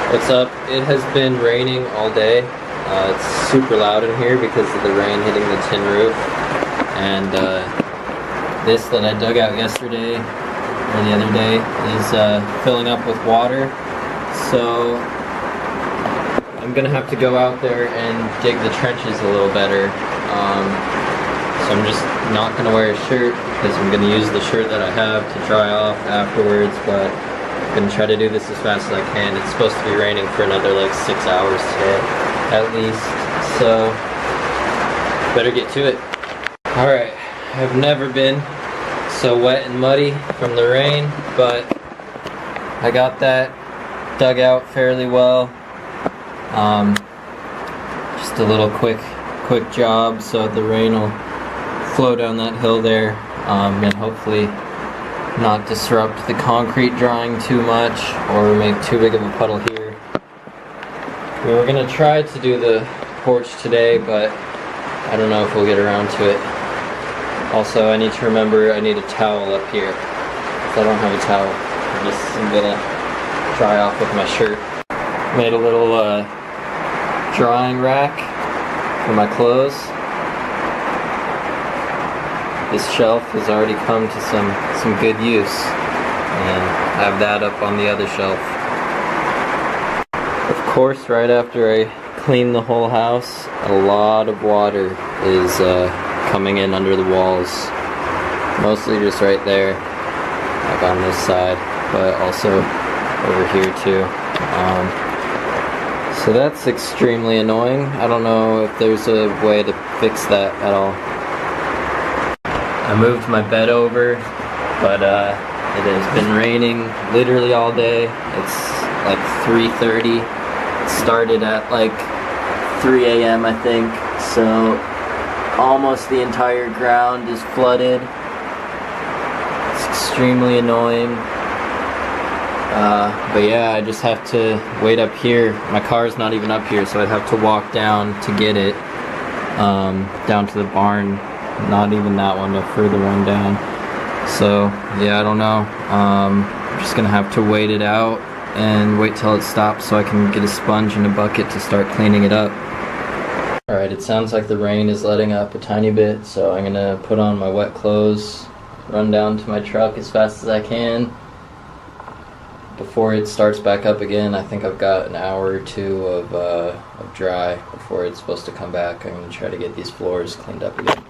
What's up? It has been raining all day. It's super loud in here because of the rain hitting the tin roof. And this that I dug out yesterday, or the other day, is filling up with water. So I'm gonna have to go out there and dig the trenches a little better. So I'm just not gonna wear a shirt because I'm gonna use the shirt that I have to dry off afterwards, but I'm gonna try to do this as fast as I can. It's supposed to be raining for another like 6 hours today, at least, so better get to it. Alright, I've never been so wet and muddy from the rain, but I got that dug out fairly well. Just a little quick job so the rain will flow down that hill there, and hopefully not disrupt the concrete drying too much or make too big of a puddle here. We were gonna try to do the porch today, but I don't know if we'll get around to it. Also, I need to remember I need a towel up here. If I don't have a towel, I'm gonna dry off with my shirt. Made a little drying rack for my clothes. This shelf has already come to some good use, and I have that up on the other shelf. Of course, right after I clean the whole house, a lot of water is coming in under the walls. Mostly just right there, like on this side, but also over here too. So that's extremely annoying. I don't know if there's a way to fix that at all. I moved my bed over, but it has been raining literally all day. It's like 3:30. It started at like 3 a.m. I think, so almost the entire ground is flooded. It's extremely annoying. But yeah, I just have to wait up here. My car's not even up here, so I'd have to walk down to get it, down to the barn. Not even that one, but further one down. So yeah, I don't know. I'm just gonna have to wait it out and wait till it stops so I can get a sponge and a bucket to start cleaning it up. Alright, it sounds like the rain is letting up a tiny bit, so I'm gonna put on my wet clothes, run down to my truck as fast as I can before it starts back up again. I think I've got an hour or two of dry before it's supposed to come back. I'm gonna try to get these floors cleaned up again.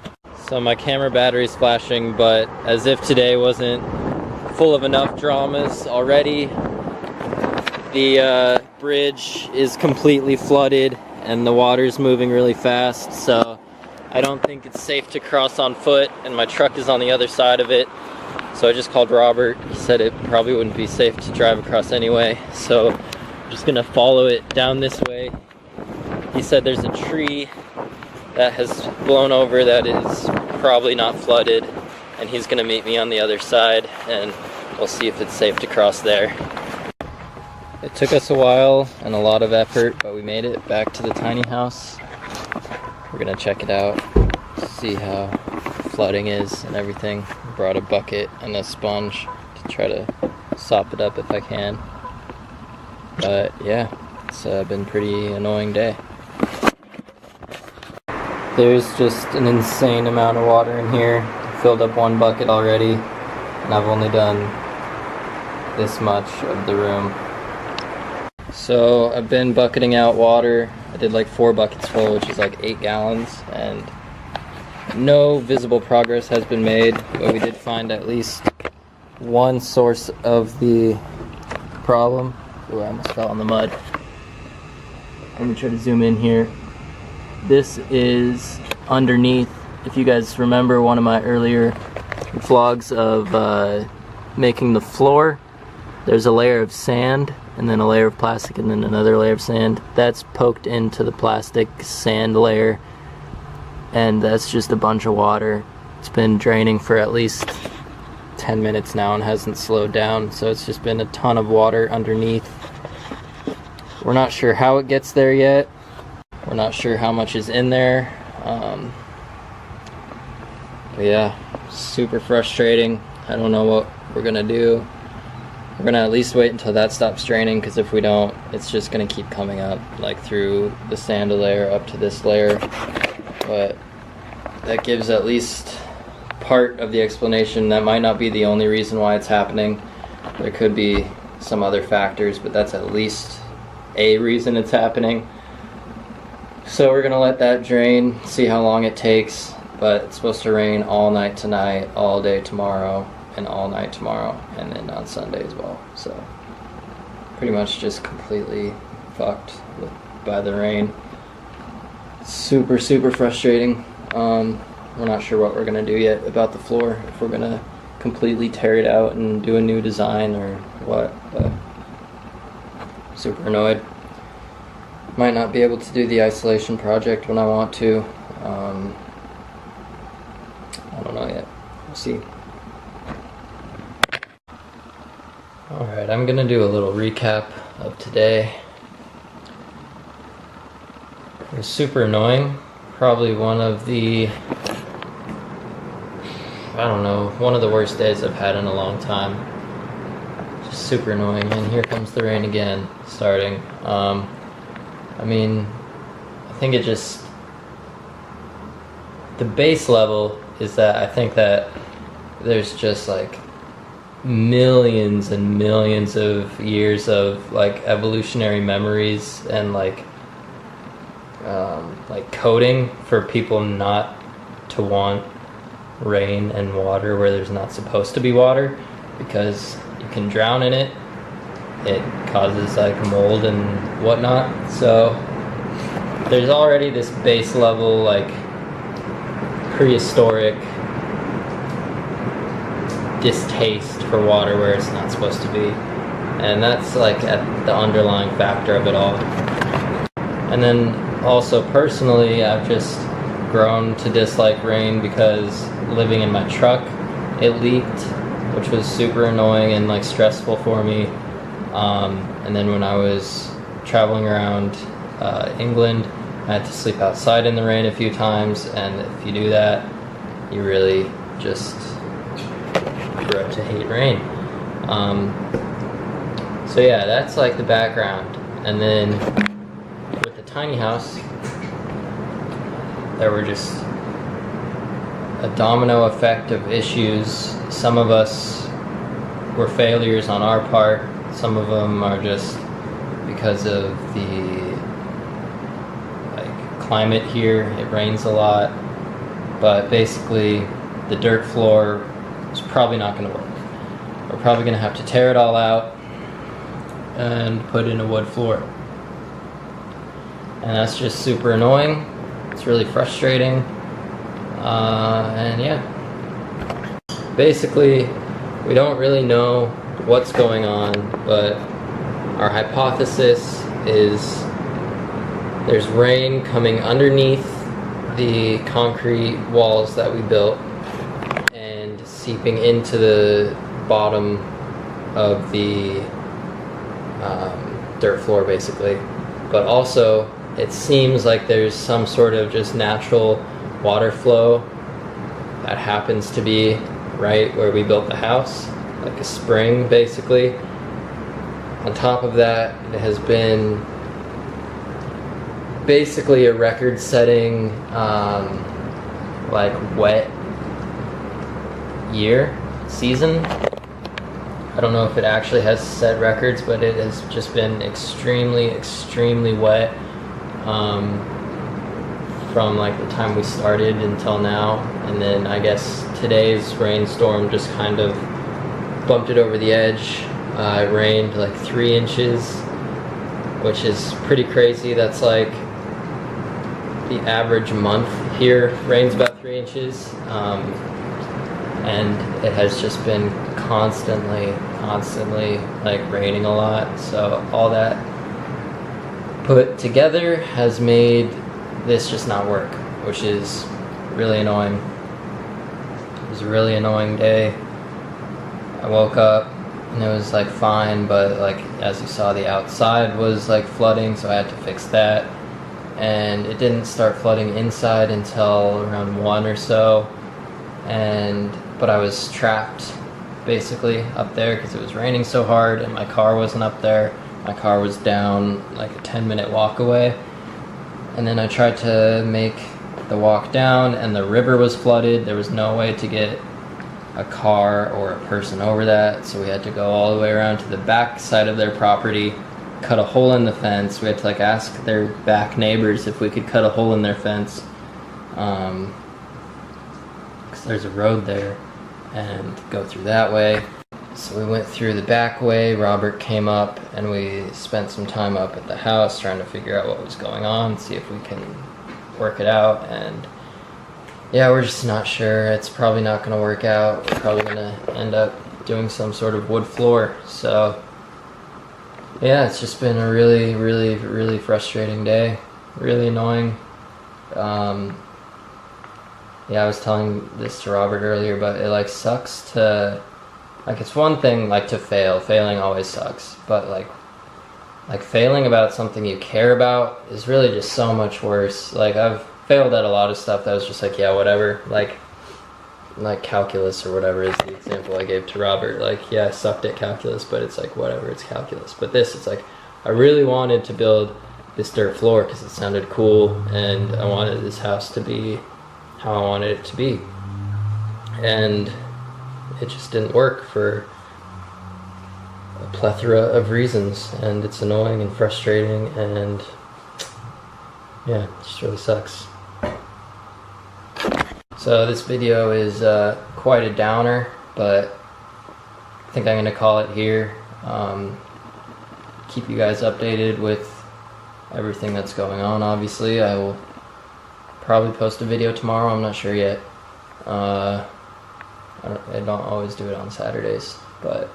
So my camera battery's flashing, but as if today wasn't full of enough dramas already, the bridge is completely flooded and the water's moving really fast, so I don't think it's safe to cross on foot, and my truck is on the other side of it. So I just called Robert. He said it probably wouldn't be safe to drive across anyway, so I'm just gonna follow it down this way. He said there's a tree that has blown over that is probably not flooded, and he's gonna meet me on the other side, and we'll see if it's safe to cross there. It took us a while and a lot of effort, but we made it back to the tiny house. We're gonna check it out, see how flooding is and everything. Brought a bucket and a sponge to try to sop it up if I can. But yeah, it's been a pretty annoying day. There's just an insane amount of water in here. I filled up one bucket already, and I've only done this much of the room. So I've been bucketing out water. I did like 4 buckets full, which is like 8 gallons, and no visible progress has been made, but we did find at least one source of the problem. Ooh, I almost fell in the mud. Let me try to zoom in here. This is underneath. If you guys remember one of my earlier vlogs of making the floor, there's a layer of sand and then a layer of plastic and then another layer of sand. That's poked into the plastic sand layer, and that's just a bunch of water. It's been draining for at least 10 minutes now and hasn't slowed down, so it's just been a ton of water underneath. We're not sure how it gets there yet. We're not sure how much is in there. But yeah, super frustrating. I don't know what we're gonna do. we're gonna at least wait until that stops draining, because if we don't, it's just gonna keep coming up like through the sand layer up to this layer. But that gives at least part of the explanation. That might not be the only reason why it's happening. There could be some other factors, but that's at least a reason it's happening. So we're gonna let that drain, see how long it takes. But it's supposed to rain all night tonight, all day tomorrow, and all night tomorrow, and then on Sunday as well. So pretty much just completely fucked by the rain. Super frustrating. We're not sure what we're gonna do yet about the floor, if we're gonna completely tear it out and do a new design or what, but super annoyed. Might not be able to do the isolation project when I want to. I don't know yet. We'll see. Alright, I'm gonna do a little recap of today. It was super annoying. Probably one of the, I don't know, one of the worst days I've had in a long time. Just super annoying. And here comes the rain again, starting. I mean, I think it just, the base level is that I think that there's just like millions and millions of years of like evolutionary memories and like coding for people not to want rain and water where there's not supposed to be water, because you can drown in it. It causes like mold and whatnot. So there's already this base level like prehistoric distaste for water where it's not supposed to be, and that's like at the underlying factor of it all. And then also personally, I've just grown to dislike rain because living in my truck, it leaked, which was super annoying and like stressful for me. And then when I was traveling around England, I had to sleep outside in the rain a few times, and if you do that, you really just grow to hate rain. So yeah, that's like the background. And then with the tiny house, there were just a domino effect of issues. Some of us were failures on our part. Some of them are just because of the climate here. It rains a lot, but basically the dirt floor is probably not going to work. We're probably going to have to tear it all out and put in a wood floor, and that's just super annoying. It's really frustrating, and yeah, basically we don't really know what's going on, but our hypothesis is there's rain coming underneath the concrete walls that we built and seeping into the bottom of the dirt floor basically. But also it seems like there's some sort of just natural water flow that happens to be right where we built the house, like a spring basically. On top of that, it has been basically a record-setting like wet season. I don't know if it actually has set records, but it has just been extremely wet from like the time we started until now. And then I guess today's rainstorm just kind of bumped it over the edge. It rained like 3 inches, which is pretty crazy. That's like the average month here rains about 3 inches, and it has just been constantly like raining a lot. So all that put together has made this just not work, which is really annoying. It was a really annoying day. I woke up and it was like fine, but like as you saw, the outside was like flooding, so I had to fix that. And it didn't start flooding inside until around 1 or so, but I was trapped basically up there because it was raining so hard, and my car wasn't up there. My car was down like a 10-minute walk away. And then I tried to make the walk down, and the river was flooded. There was no way to get a car or a person over that, so we had to go all the way around to the back side of their property, cut a hole in the fence. We had to like ask their back neighbors if we could cut a hole in their fence, because there's a road there, and go through that way. So we went through the back way. Robert came up, and we spent some time up at the house trying to figure out what was going on, see if we can work it out. And yeah, we're just not sure. It's probably not going to work out. We're probably going to end up doing some sort of wood floor. So yeah, it's just been a really, really, really frustrating day. Really annoying. Yeah, I was telling this to Robert earlier, but it like sucks to, like, it's one thing like to fail. Failing always sucks, but like failing about something you care about is really just so much worse. Like, I've failed at a lot of stuff that was just like, yeah, whatever. Like calculus or whatever is the example I gave to Robert. Like, yeah, I sucked at calculus, but it's like, whatever, it's calculus. But this, it's like, I really wanted to build this dirt floor because it sounded cool, and I wanted this house to be how I wanted it to be. And it just didn't work for a plethora of reasons, and it's annoying and frustrating, and yeah, it just really sucks. So this video is quite a downer, but I think I'm going to call it here. Keep you guys updated with everything that's going on. Obviously, I will probably post a video tomorrow. I'm not sure yet. I don't always do it on Saturdays, but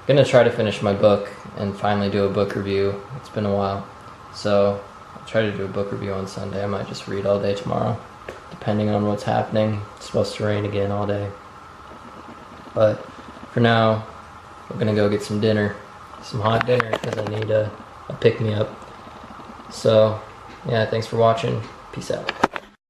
I'm gonna try to finish my book and finally do a book review. It's been a while, so I'll try to do a book review on Sunday. I might just read all day tomorrow, depending on what's happening. It's supposed to rain again all day, but for now, we're gonna go get some dinner, some hot dinner, because I need a pick-me-up. So yeah, thanks for watching. Peace out.